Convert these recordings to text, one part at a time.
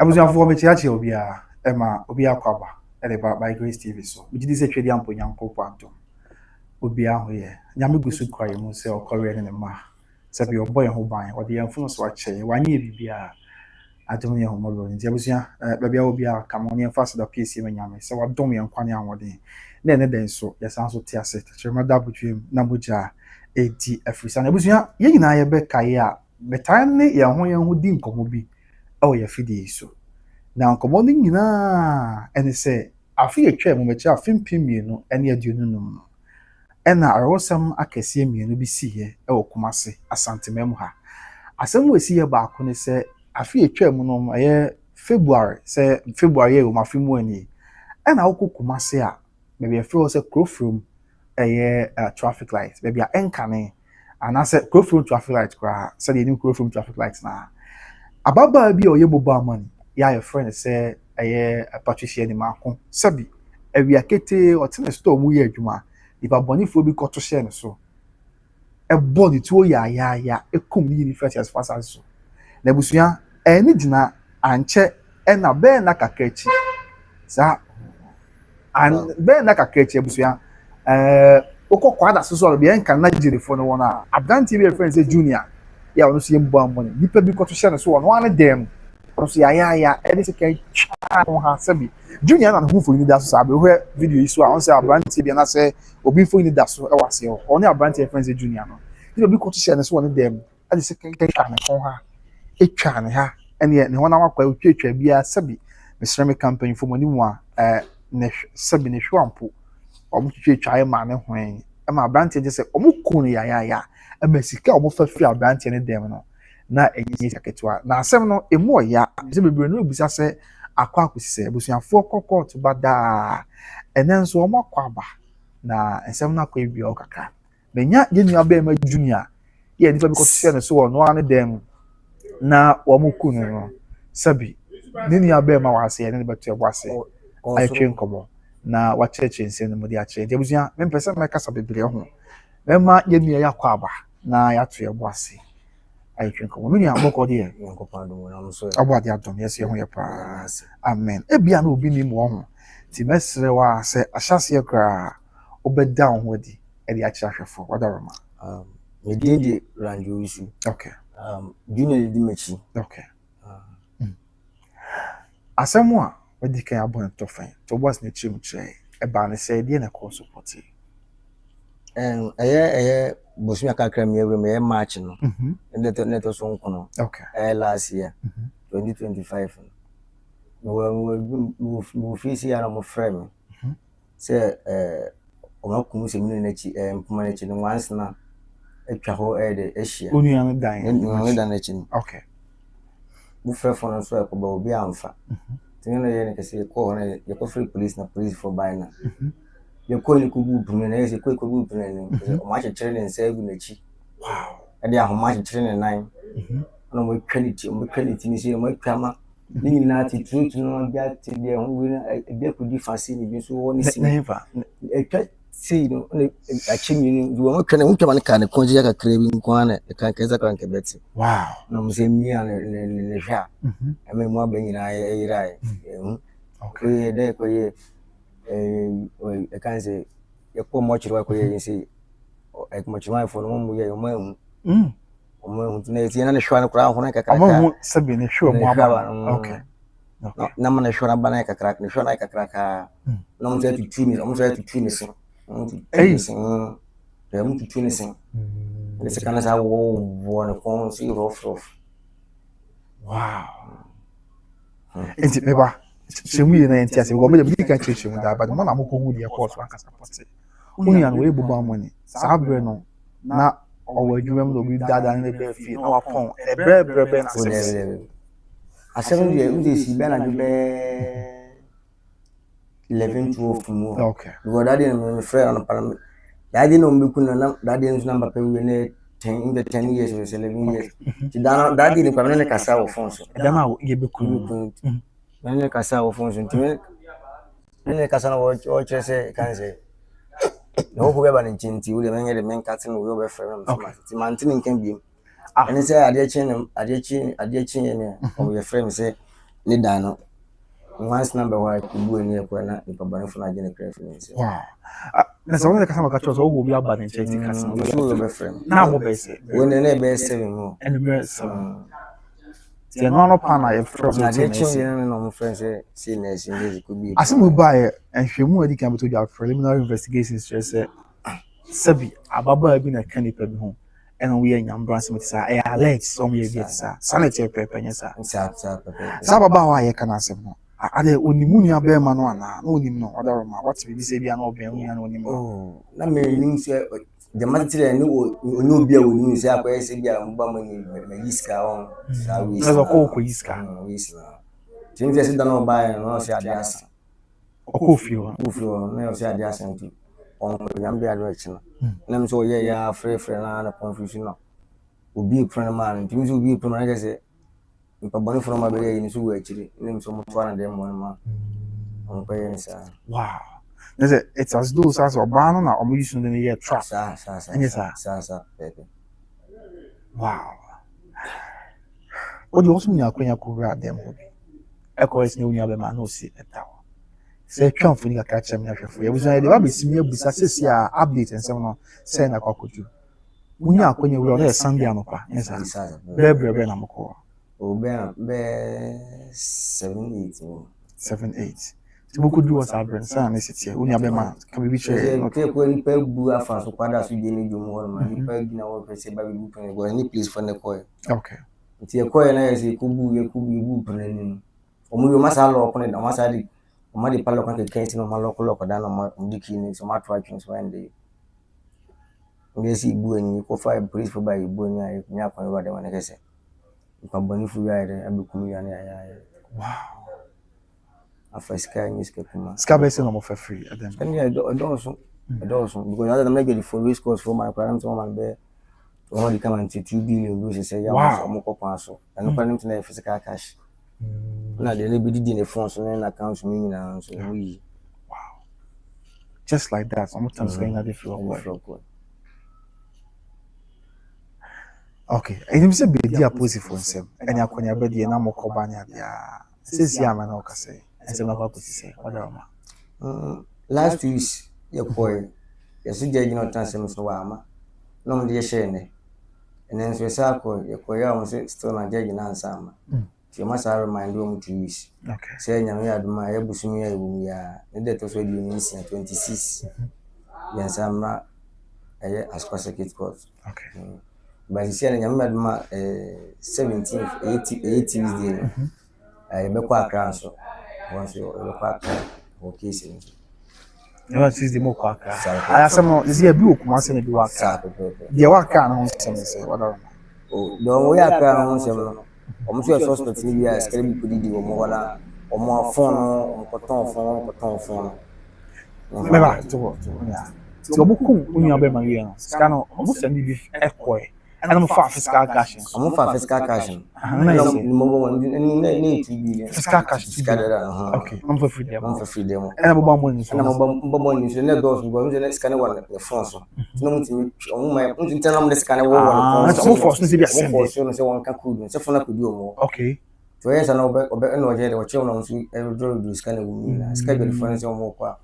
abusuafo me chia obia ema obia kwaba eleba by Grace TV so me gidi se twedi ampo nyankopɔ adom obia ho ye nyame gusu kwaye mu se okɔre ne ma se bi oboy ho ban ode yɛmfo so akyɛ wanye bibia adom ye ho mɔbɔ nti abusua bia obia kamo ne fa so da PC me nyame se wadom ye nkwane anwode na ene den so yesan so te ase kyerema da butwem na moja edi afisa na abusua ye nyina ye be kae a betan ne ye ho di nkomo bi oh ya fidi so na nkomo ni nyina ene se afi etwa mu mechi afimpim mienu ene aduonu num ena arosam akese mienu bi siye e okumase asantemem ha asem we siye ba ko ne se afi etwa mu no ye February e o mafimu ani ena okumase a me be feel se crofrom traffic light be bia enkane anase crofrom traffic light kra se de ni crofrom traffic light na ababa bi oye mobile money ya your friend say Patricia ni mako sabi ewia kete otene store mu ye adwuma iba bonifo bi koto share so e body to ya ekum ni first as fast as so na busua eni dina anche na be na kakachi sa an be na kakachi busua okokwa da so bi enka na jirefo no wona abdanti bi friend say junior ya ono so ye mobile money nipa bi koto share so wona wane dem so ya any second on ha sabi junior na who for ni da so sabe we video iso a on say abranti bi na say obi for ni da so e wase o oni abranti friends e junior no ni obi koto share so won dem at the second time on ha etwa ne ha ene ne wona wakwa otwetwa bia sabi mesreme campaign for money mu a ne sabi ne hwampo omo twetwa e ma ne hwen e ma abranti je say omo ku ni ya e ma sika omo fa fi abranti ne dem no na enyi saketwa na asem no emu oya se bebre no obisa se akwa akusise abusuafo kokko to bada enenso omo akwaba na ensem na akwa ebia okaka menya yenu abema junior ye nifa bi ko se no so ono ane dem na omo ku no sabi nini abema wase ne beto ebo ase ayetwe nkomo na wacheche nse no modi ache de abusua mempesa meka sabebre ho mema yenu ya kwaba na ya to ebo ase ayetwe nkomo no nya boko de yankopado na mso abode adom yesi ho ye pa amen ebia na obi ni mo ho ti mesre wa se ahyase kra obeda ho di e di achi ahwefo wadaroma me di ranjo isu okay junior di mechi okay asemwa wadi kan abon to fan to boss na chim che e ba ne se die na ko support eye bosu ya kakra mi ewe me match no net so nkono okay last year 2025 we fisi ya mo frame say o kum se mi na chi mpoma na chi no once na etwa ho de ehia onu ya dan na chi okay bu frɛ for no so e ko ba obi amfa tin na ye ne kese ko na ye ko free police na police for buy na ye ko ni ku bu na ye se ko bu na ni o ma kyekere ne nsa egu na chi wow e de ahoma kyekere ne nan na mo quality ni se mo twama ni na ti truth no bia ti de ho wi na e bia ku di fasi ni bi so wo ni si never e twa see no a chimi ni wo mo twene wo twama ne ka ne konje ya kakra bi nko na e kan keza kan kebeti wow na mo se mi ya ne hwa e me mo abanyina e yirai okay e de ko ye e kan se ye ko mo chiro ko ye se e mo chiro fo no mo ye o mo tuna ti na ne hwa ne kra ho na kakra mo sabi ne hwa mo aba okay na mo ne hwa na bana kakra ne hwa na kakra ka na mo se tu tuni mo se tu tuni se é muito twin assim esse cara já voa com si rough wow enti meba chemu ye na enti ase go me de kan chemu da ba mo na mo ko hu de course wan kasa pote uni an we buba money sabre no na owo adwuma mo bi dada ne be fi na wa pon e bre na se asem de u de si be na de be 11 12 mu okay go daddy no me frère on parle daddy no me kunna daddy no number pe we ne 10 years or 11 years ti daddy ni kwa ne kasa wo phone so da na ye be kun ne kasa wo phone so ti ne kasa na wo chese kan se no ko be ba ne chinti wo de men de men katin wo be frère no ti man tin nkan bi ene se ade chi ne o ye frère me se ne dan no once number why kubu ani ekwa na nipa bane fo na agene preference wow na so wona kasa maka so wo bi aba ne check kasa no so be frame na mo be say when na be 7 ho and be 7 the no pana e from na de chin no mo friend say na sin dey kubu asimu buy and hwemu adi kan beto your preliminary investigations say sabi ababa bi na kanipa bi ho and we are nyambra smith say alert some ye bi say sanity pepe nyesa sa baba wa ye kana asem no ade onimu nua be ma no ana na onim no odaro ma what be say bia na oben nua na onim oh na me nim say the material ni onye obi a onim say akoye say bia mba mani me yiska on sa we na ko yiska tin say da no buy no say ade asa okofio na say ade asa nti on ko nyambe ado echi no na me so ye ya free na confusion no obi friend man nti me so obi friend na say mpa bone from ma be ye ni so we achiri na me so mo twa na dem mo ma on ko ye sa wow it's as though as Obama na omo use no ye trap sa pepe wow o di osu nya kwenya ko ra dem ho bi e ko esi unya be ma no si etawo se twa mfoni ka kacha me ahwefo ye buso ye de ba besimi abusa sesi a update ensem no se na kwakoju unya kwenya we no Sunday anopa yes be na mko o be 7-8 Tibuku do was abren sa na siti unya be ma ka bi che okay ko ni pa bu afa so kwada so je ni jomo ho ma ni pa gina wo pese ba bi bu pene go ni please for ne ko okay nti e ko na yesi ku bu pene ni o mu yo masa lo ko ne da masa di o ma di pa lo kan ke kenti no ma lo ko da no ma ndiki ni so ma try twin so ende ngesi bu ani ko fa police for ba ibu ani ay nya ko wa de wana kese ko boni fu ya ide abi ku ya ni ya wow afasika ni ske kuma ska be se no mo fa free adam and yeah also because other than get the full risk cost for my parents so man be only come and 2 billion go say ya mo ko kwa so and no kwani na physical cash na de be di ne phone so na account mi na so we wow just like that I'm not going to feel okay and you say be dia pose for himself and akonya be dia na mo ko banya dia sisi ama na o ka say ese na kwa kusise odaroma last week ye koy ye so jeji no tan sem so wa ama no mo de ye share ne enen so sa ko ye koy ya mo se still na jeji na ansa ama ti ma sa remind o mo 2 weeks okay say nyame ya duma ye busumi ya ewu ya ne de to so di ni 26 ye samra aye aspa circuit court okay but you see nyame ya duma 17th 80 day aye be kwa kran so once you look at okay sin no Tuesday mo kwa ka aya sem no is here bi okuma se na bi wa ka dia wa ka na ho sem se odaroma oh don we aka ho sem no o mo so suspect ni bi a skere bi kudi di o mo wala o mo phone o ko ton phone me ba to ya ti o buku unya be ma wi no ska no o mo sem bi ekoi ana mo fa fiscal cash o mo fa fiscal cash na mo go ni 2 billion fiscal cash okay I'm for freedom ana mo ba mo ni so ana mo ba mo ni so na do so go mo na scan one the phone so no mo ti o mo ma mo ti tell am the scan wo one so mo force ni se bi asem mo force no se one ka kudu se phone kudu o mo okay to yes na obe no je de o che no so e do scan wo ni na scan be phone se o mo kwa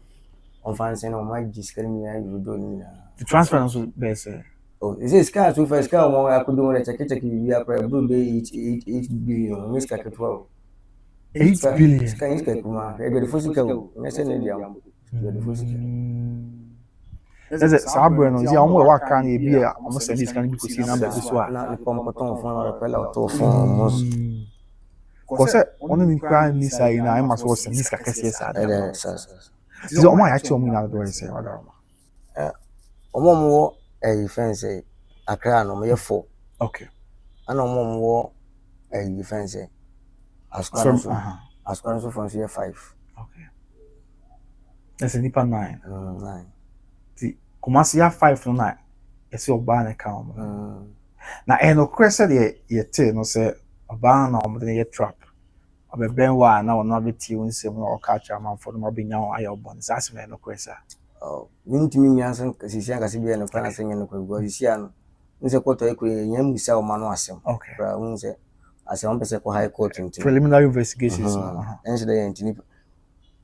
on fan se no ma ji scan ni ya do ni na the transfer no so be say oh is this car so first car mo akudu mo check we are probably be 8 billion miss ka 12 8 billion ska iska kuma e be fusika me se ne dia be fusika ese sabre no ya omo wa kan e bi a omo send this kan bi ko si number bi so a na pom ton fon repela to fon ko se onu ni kwa ni sai na ai maso send this ka kese sa da sa so omo ya chi omo na do ese oda omo mo fence akra no me 4 okay ana omo mo fence askwano so from 5 okay that's a nipa 9 9 ti kumasi ya 5 no 9 ese oba na ka omo na eno kwese de yete no se oba na omo de ye trap obeben wa na ono abeti unsem na okacha manfo no obenya ayo bon sase na eno kwese wintimi nyansan sisi anga sibi eno kana senya no kwa sisi ano nse koto eko nyamusa o manu asem okay bra unse as one person ko high court into preliminary investigations. And so they intini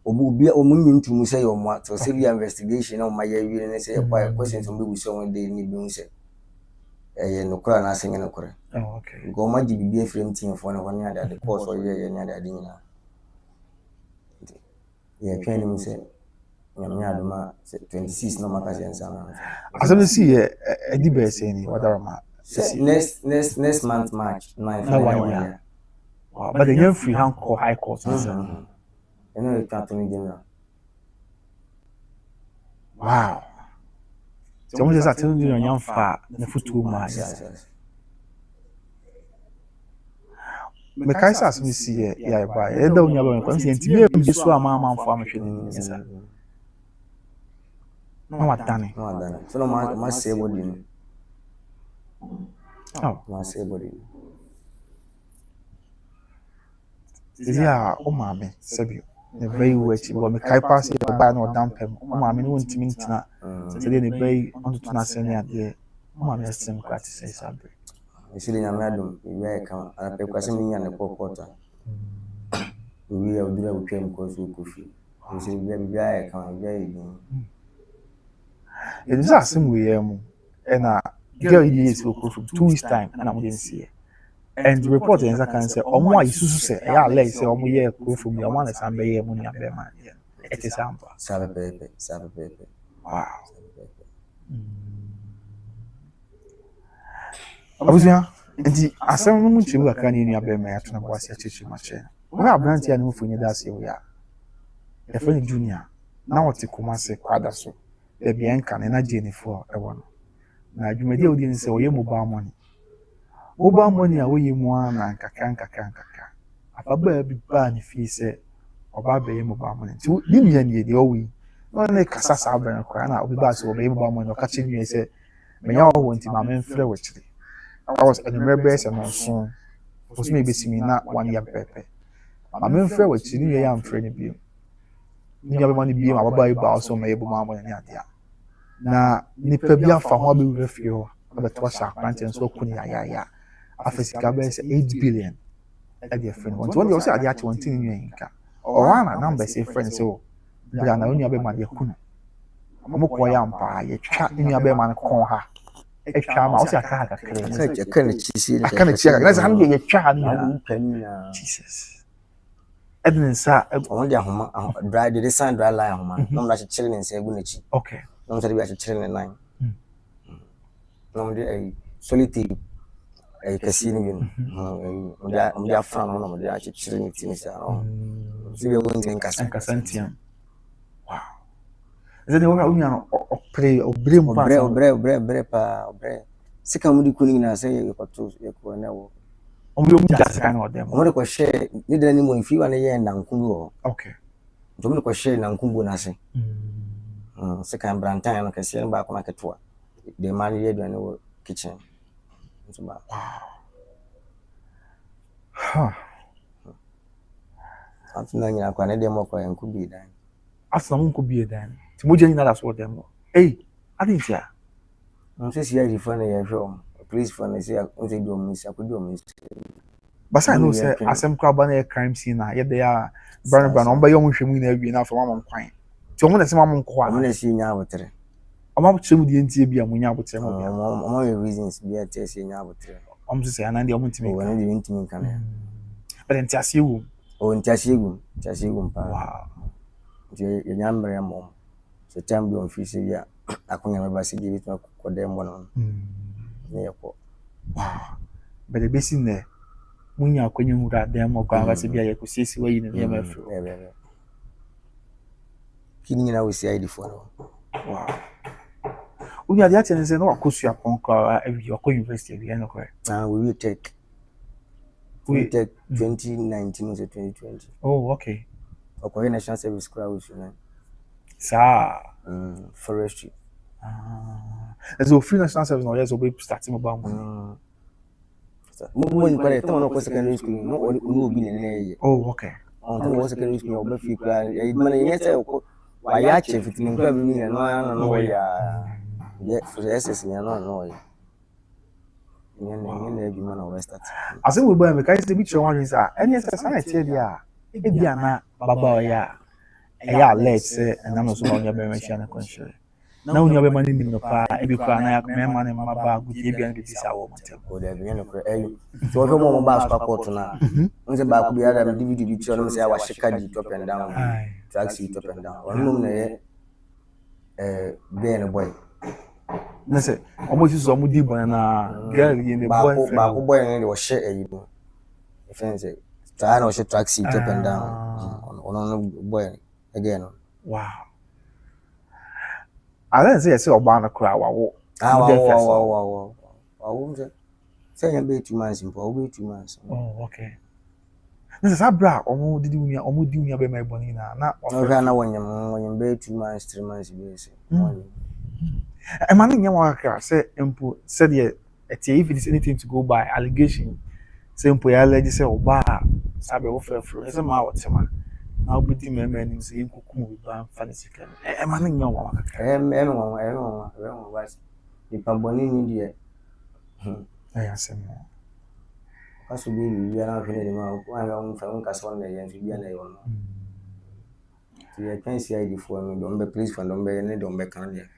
obi omunyu ntumu say your mo to say be investigation na my year and say why questions on be so one day ni bi say no kra na senye no kra. Oh, okay. Go ma di bi frame team for no one the course or year nya da din na. Yeah, can you say nyamnya aduma 26 no maka sense na. Asem see e di be say ni wadarama. Next month March 9th. Wow, but the young free hand call high court. You know the attorney general. Wow. So what is that telling you young far the foot Yes. Me kai sa asem see ya ba. E da onya ba ko nti bi e so ama fo am hwe ni nsa. No wadane. So no ma say body ni. Oh, Ma say body. Yeah, o mame sabi. The very which but me kai pass e ba na odam pem. O mame no ntimi ntina. So dey ne bay on to na say ni ade. O mame asem kwa ti say sabi. Esili nyame adom we ka ana kwase mi nya ne kokota. We are dura we twem ko so kofi. Esili bi ya ka bi ya yi. It is asem we am and girl is go for 2 weeks time and I'm didn't see it. And the report is I can say omo isusu say ya let say omo ye go from your one san be ye money be man. It is ampa. Sabe pepe. Wow. Abusia nti asem no muchimu aka ni nua be ma ya tuna bo ase chichi ma che. We abranti ya no funyi da se we ya. E friend junior na wote kuma se kwada so. E bi enka na Jennifer e wono. Na adwumadi odi nse oye mobile money. Mobile money a woyi mu ana nkaka. Afaba bi ba ni fi se oba be ye mobile money. Ti ni nua ni de owi. No na kasa sa ba na na obi ba se oba ye mobile money o ka chi nua se menya wo nti ma men frɛ wachiri. I was in the members and so was maybe see me not 1 year pepe. My men frɛ wachiri ni ya mfrɛ ni bi. Ni ya be money bi ma baba ba so ma ye bu ma money ni ade a. Na nipa bi afa ho be refie ho abeto sha kwanten so kuni ya afisika be say 8 billion e dey friend want when you say ade ache wontin nyu nka o wana number say friend so bra na onyu be ma de kunu mo ko ya mpa ye twa nyu be ma kon ha e twa ma o say aka ha kakre Aka na chisi aka na chiaka na say ye twa ni Jesus edinsa on dia homa dry the sign dry line homa no na chire ne nsa egu na chi okay no say be chire ne line no dey solitude kasi ni bin mo dia fra no mo dia chire ni tin sa no si be won tin kasa ntiam wow is it what unya no obre mo pa obre pa obre sika mo di kuni na say ko to ko na wo omo just kind of them omo ko share ni dani mo fi wa na ye na nkunu ho okay omo ko share na nkumbu na se sika brantan no kase ba ko na ketwa de man ye do na wo kitchen so ba afuna nyina kwa na de mo ko yanku bi dan afuna mo ko bi dan ti mo je nyina da so dem eh adintia no se si ya di fana ya hwe police fana se o se do mi se akodi o mi basa no se asem kwa ba na crime scene na ye de ya brand on ba yo mo hwemu na awie na afa ma mo kwan ti o mo na se ma mo nko a mo na si nya abotre o ma chemu die ntie bia mo nya abotre mo bia o ma reasons bia te si nya abotre o mo se ana de o mo ntimi o na de ntimi kan but entiase wu o entiase wu pa wow je nya mbre mo so time bi on fi se ya akonya me ba se di bit ko dem bono ne ko wow but the basic ne munya akonya hura dem mo kwa ba se bia ye ko sisi wa yi ne ma fro kini nyina we si ID for no wow unya dia tene se no akosu apon ka every ko university bi no correct we take 2019 or 2020 oh okay okay national service crowd na sa forestry as a free national service no yes we starting about money mo ni kwale to no ko secondary school no obi ne oh okay on to secondary school obi fi kla e man yen say ko wa ya che fitin ko bi ni no ya no ya for SS ni no ya na adwuma na westart asem we boy me kai say bi chere wan say any say na tie dia e bia na baba oya eya alert say na no so onya be mention na konshire na onya be mani nim no pa e bi kwa na ya me mani maba gutie bia na bi bisa wo motem o da bi no so hwe mo ba so court na nse ba ku bi ada DVD bi tiro no say wa shika di top and down track seat top and down onu na ye be no boy na say omo si so omo di bon na girl ye ne boy ba ko boy ne wo she ayi no e fence try na wo she track seat top and down ono boy again wow I don't say oba na kura wawo wawo say ya be 2 months impo be 2 months oh okay nse sabra omo di unya be mai boni na o na wonyam be 2 months 3 months be say e man nya wa ka say impo said ye if it is anything to go by allegation say impo ya allege say oba sabe wo frefro say ma wotema na obudi meme ni say nkukum bi ban fancy kan e man nya wa ka was di pamboni ni die asemo kaso bi bi na hwene ma ko an ga fa nka so na ye bi na yo no ti e kan si ID fo no do mbe please for do mbe ne do mbe kan dia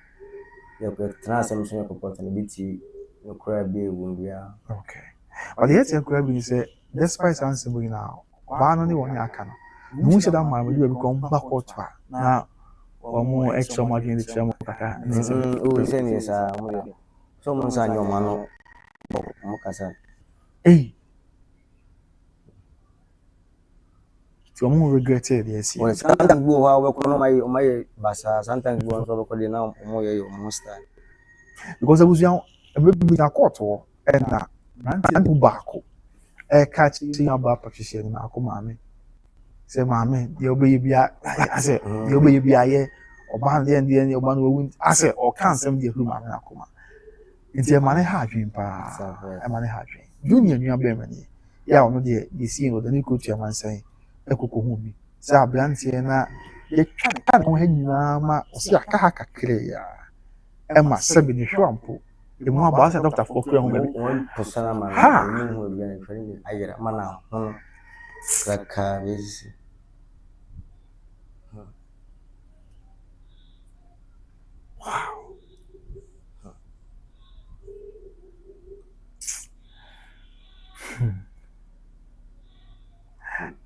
ya ko transam so ko porta ne biti no kra bi ewu bia okay but yet e kra bi ni say despite answer we now ba no ni won aka no mu se da ma bi be ko mba ko twa na omo extra margin de chamo kaka ni se o se ni sa mo de so mo sa nyo ma no mo kasa so mo regret it yes well sometimes go how we ko no my basa sometimes go so ko de na mo ye yo mo style because abusuan be na court wo na nanti baako catch thing about patricia na akoma me say maame de obeyi bia ase de obeyi bia ye oba de oba no wu ase o kan sem de hu maame akoma nti e mane ha adwen pa e mane ha adwen junior nua be mani ya ono de si no de ni coach e man sai ekoko hu bi say abrantie na ye twa no ha nyina ma o si aka ha kakre ya e ma sabi ni hwampo e mu aba sa doctor for kura hu be persona man ni hu bi na training ayira mana hu kaka bezi wow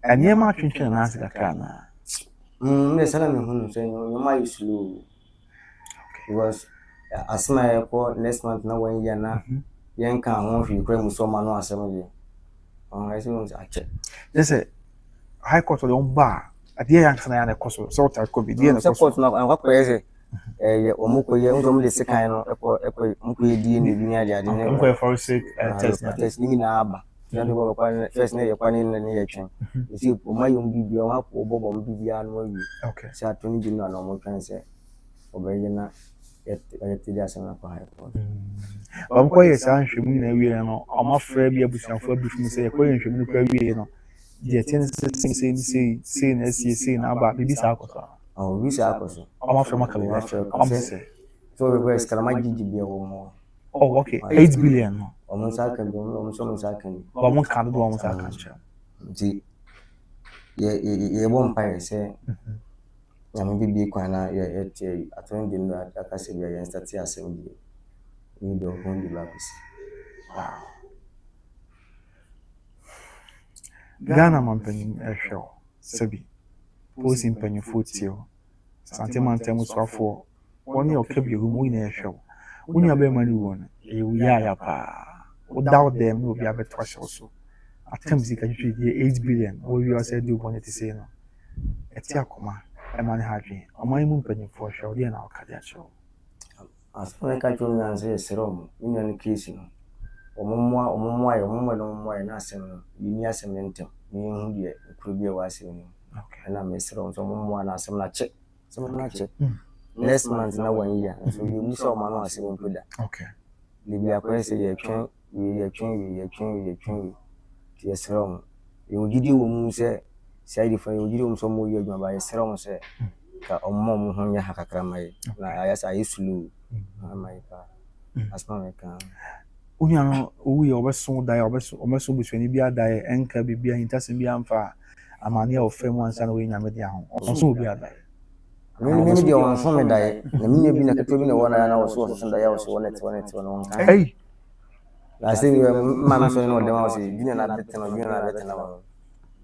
and ye ma twinchen na asika kana me sana me hu so no ma slow because asma ko next month na 1 year na yen kan ho hwi kra mu so ma no asem ye I say a check yes high court de on ba ade yan kana ya na koso so ta ko bi de na koso court na an ko ye omuko ye ngom le sekan no eko muko ye die ni bi ade ade ne ko forensic test ni na aba na do ko kwa first na ye kwa ni ye twen si o ma yom bi bi o ha ko bobo bi bi anu wi okay sa to ni bi no na mo twen se obaye na ti dia sana kwa high court ba ko ye san hwemu na wi no o ma fra bi abusanfo bi fum se ye ko ye hwemu no kwa wi no je tin se na se na ba bi sa akoso oh wi sa akoso o ma fra maka bi o ma se so we is kala ma gigi bi o mo oh okay 8 billion no o mo sa kan o mo so mo sa kan ba mo kan do mo sa kan cha ti ye bon pa se na mo bibi kwa na ye tie aton di no aka se bi ye start asem bi ni do hon di lapis wow Ghana mampanyin ehwe sabi posi mpanyin fotio santimante muswafo woni okabi rumu ina ehwe woni abema ni won e wuya ya pa without them no bi abeto so attempts ka jwe die 8 billion wo wi ase do bonnet say no eti akoma e man hadwe oman mu mpanyin fo hwe odi na okade a chew asore ka jwe na se serom ina ni case no omumwa na asem no yini asem ntem ni hu de kuro bi wa asem no okay na mesro so omumwa na asem na che so na che next month na 1 year so you miss all man asem nkoda okay libi akwa se ye twen ti esro yo gidi wo mu se sai fa yo gidi wo so mo ye adwa ba esro mo se ka ommo mo ho nya hakakra mai na ayasa ayesulu mai pa asma me ka Unya no we obeso die obeso busuani bia die enka bibia intase bia amfa amane a ofem ansa na we nyame dia ho onso bia die me dia on so me die na me bi na keto bi na wona na wo so die wo so wona te wona hey la se ma so no de ma wo se junior na bete na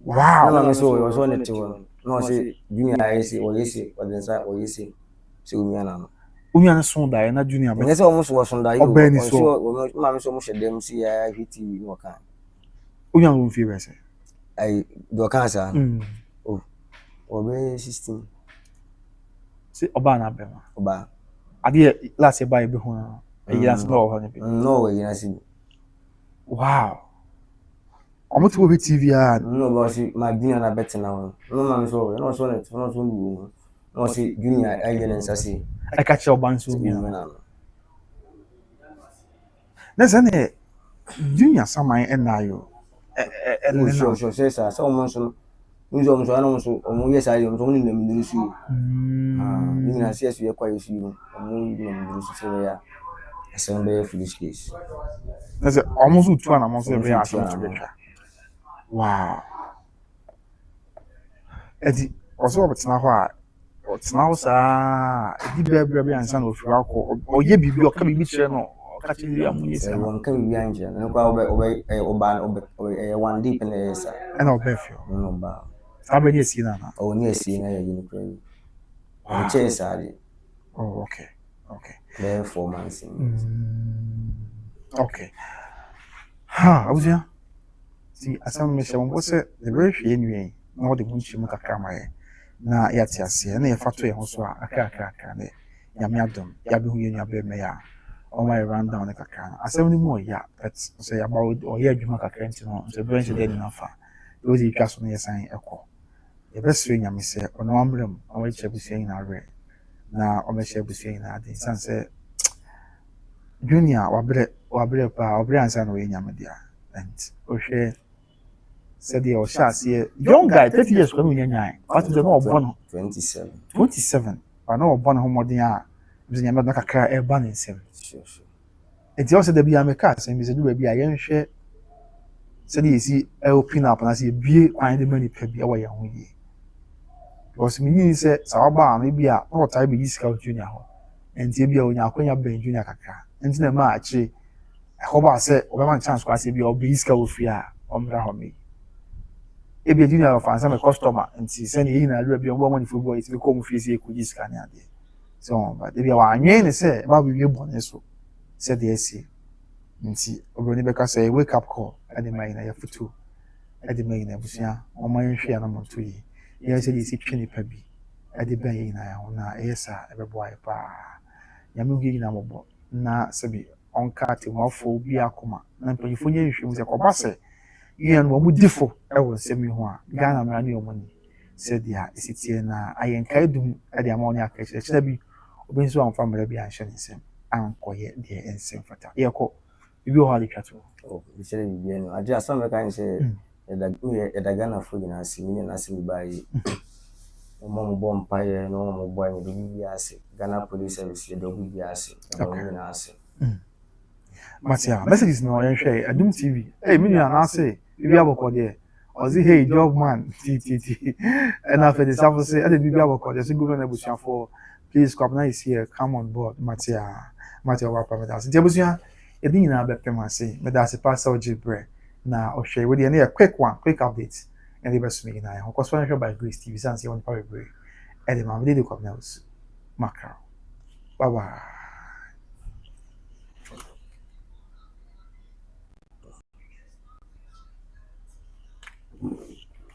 wow na ma so wo so ne te wona no se junior ayesi wo yesi wo densa wo yesi se unya na no unya no so die na junior be se wo so so die obani so ma me so mo shedem si ya hiti no kan unya no mfi be se ai do kan sa oh obe 16 si oba na be ma oba ade last year buy be ho na yes no ho ne be no we na si wow omo to be TV a no ba si ma junior na bet na won no ma me so no so ne no so lu no si junior ai je nsa si I catch your bands with me na na zane junior saman na yo sure say sa mo so nzo mo so na mo so mo yes ai mo so ni nem ni su ni na si ye kwa yesu mo ni nem ni su se ya assemble foolish case na se almost 2 na mo so be asem to be twa wow edi oso obetena ho a otsena ho saa edi bebere ansa na ofira akọ oye bibi o ka bibi kire no ka kire ya munye se won ka bibi anje na kwa one deep na yesa na obefio no ba sabe ni esi na o ni esi na ya yini kure o che sari oh okay there 4 months okay ha abuja si asam me se mo se the very hwe nwie na o de munchi mu kakra maye na ya ti ase na ya fato ye ho so aka ne ya me adom ya be hu ye nwa be me ya o my run down kakra asam ni mu ya but say about o ye adwuma kakra nti no so be nse de ni na fa o di twa so na ye san ekọ ye be sere nyame se ono ambrem o we che busia ina re na o me che busia ina ade san se junior wabre pa obre ansa no we nyame dia and o hwe said the Oshasi young guy 30 years when we nyanya what is no born 27 but no born homodin a bi nyama na kakra e ba nsem sure it also the be ameka say bi se do bi a yen hwe said you see open up na say bie kwan de mani pa bi a wa ye ho yi because me ni say sa ba ma bi a no tai bi scout junior ho enti bi a onya akonya ben junior kakra enti na ma achi ho ba say oba chance kwa say bi o bi scout fi a omra ho mi ebi junior of answer my customer nti send yi na lura bi on money for boy it be come face e kuji scan ya de so but ebi wa anwen ne say ba bi bone so said the AC nti obroni be ka say wake up call ade mai na ya futu ade mai na busia o man hwe na monto yi ya say isi twini pa bi ade ban yi na ya na esa ebe boy pa ya me hu na mobo na sabi onka te mofo bi akoma na mpanyifo nye hwe mu se ko ba se yan wo mudifo e wo nsemi ho a Ghana mra ne omoni said dia esitie na ayenka edum e dia ma oni akache kire bi obi nso amfa mra bi anhye nsem ankoye de ensem fata ye ko bibi ho ali twato oh bi sele bi eno ade asam be kan se e da Ghana fo gina asimi na asimi bayi o mo bo mpaye no mo bo ayi bi ase Ghana police service de do bi ase o mo na ase Matia messages no yen hwe Adum TV me nua na say bibi aboko de ozi hey job man tt and after the sample say ade bibi aboko de so governor busia for please come is here come on board Matia wa pa me da so busia e din na be pem ase me da se pass o jibre na o hwe we de na quick update and the best me na ho ko so by Grace TV sans you on power break e de ma me de come now macro bye bye